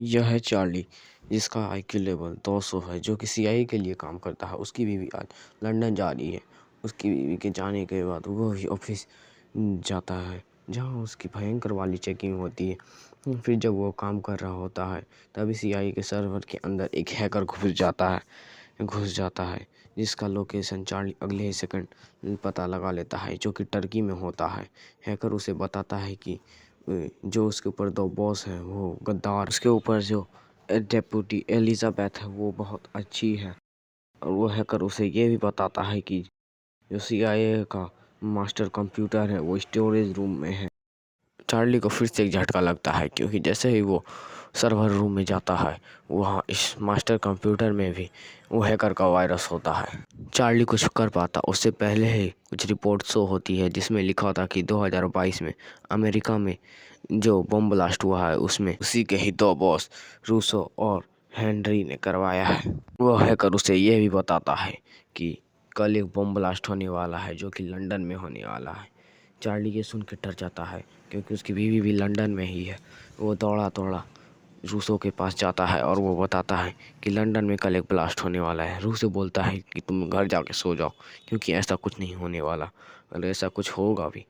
यह है चार्ली, जिसका आईक्यू लेवल 200 है, जो कि सीआईए के लिए काम करता है। उसकी बीवी आज लंदन जा रही है। उसकी बीवी के जाने के बाद वो भी ऑफिस जाता है, जहाँ उसकी भयंकर वाली चेकिंग होती है। फिर जब वो काम कर रहा होता है, तभी सीआईए के सर्वर के अंदर एक हैकर घुस जाता है, जिसका लोकेशन चार्ली अगले ही सेकंड पता लगा लेता है, जो कि टर्की में होता है। हैकर उसे बताता है कि जो उसके ऊपर 2 बॉस हैं वो गद्दार, उसके ऊपर जो डेप्यूटी एलिजाबेथ है वो बहुत अच्छी है। और वो हैकर उसे ये भी बताता है कि जो सीआईए का मास्टर कंप्यूटर है वो स्टोरेज रूम में है। चार्ली को फिर से एक झटका लगता है, क्योंकि जैसे ही वो सर्वर रूम में जाता है, वहाँ इस मास्टर कंप्यूटर में भी वो हैकर का वायरस होता है। चार्ली कुछ कर पाता उससे पहले ही कुछ रिपोर्ट शो होती है, जिसमें लिखा था कि 2022 में अमेरिका में जो बम ब्लास्ट हुआ है उसमें उसी के ही 2 बॉस रूसो और हेनरी ने करवाया है। वो हैकर उसे ये भी बताता है कि कल एक बम ब्लास्ट होने वाला है, जो कि लंदन में होने वाला है। चार्ली ये सुन के डर जाता है, क्योंकि उसकी बीवी भी लंदन में ही है। वो दौड़ा दौड़ा रूसो के पास जाता है और वो बताता है कि लंदन में कल एक ब्लास्ट होने वाला है। रूसो बोलता है कि तुम घर जाके सो जाओ, क्योंकि ऐसा कुछ नहीं होने वाला। अगर ऐसा कुछ होगा भी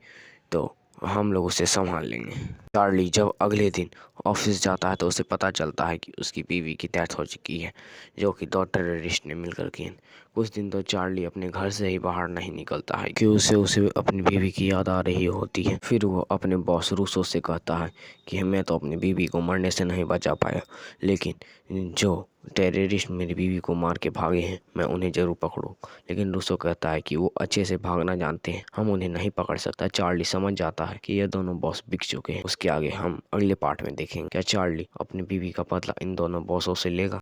तो हम लोग उसे संभाल लेंगे। चार्ली जब अगले दिन ऑफिस जाता है तो उसे पता चलता है कि उसकी बीवी की डेथ हो चुकी है, जो कि 2 टेररिस्ट ने मिलकर की। कुछ दिन तो चार्ली अपने घर से ही बाहर नहीं निकलता है, कि उसे अपनी बीवी की याद आ रही होती है। फिर वो अपने बॉस रूसो से कहता है कि मैं तो अपनी बीवी को मरने से नहीं बचा पाया, लेकिन जो टेररिस्ट मेरी बीवी को मार के भागे हैं मैं उन्हें जरूर पकड़ूं। लेकिन रूसो कहता है कि वो अच्छे से भागना जानते हैं, हम उन्हें नहीं पकड़ सकता। चार्ली समझ जाता है कि ये दोनों बॉस बिक चुके हैं। उसके आगे हम अगले पार्ट में देखेंगे क्या चार्ली अपनी बीवी का बदला इन दोनों बॉसों से लेगा।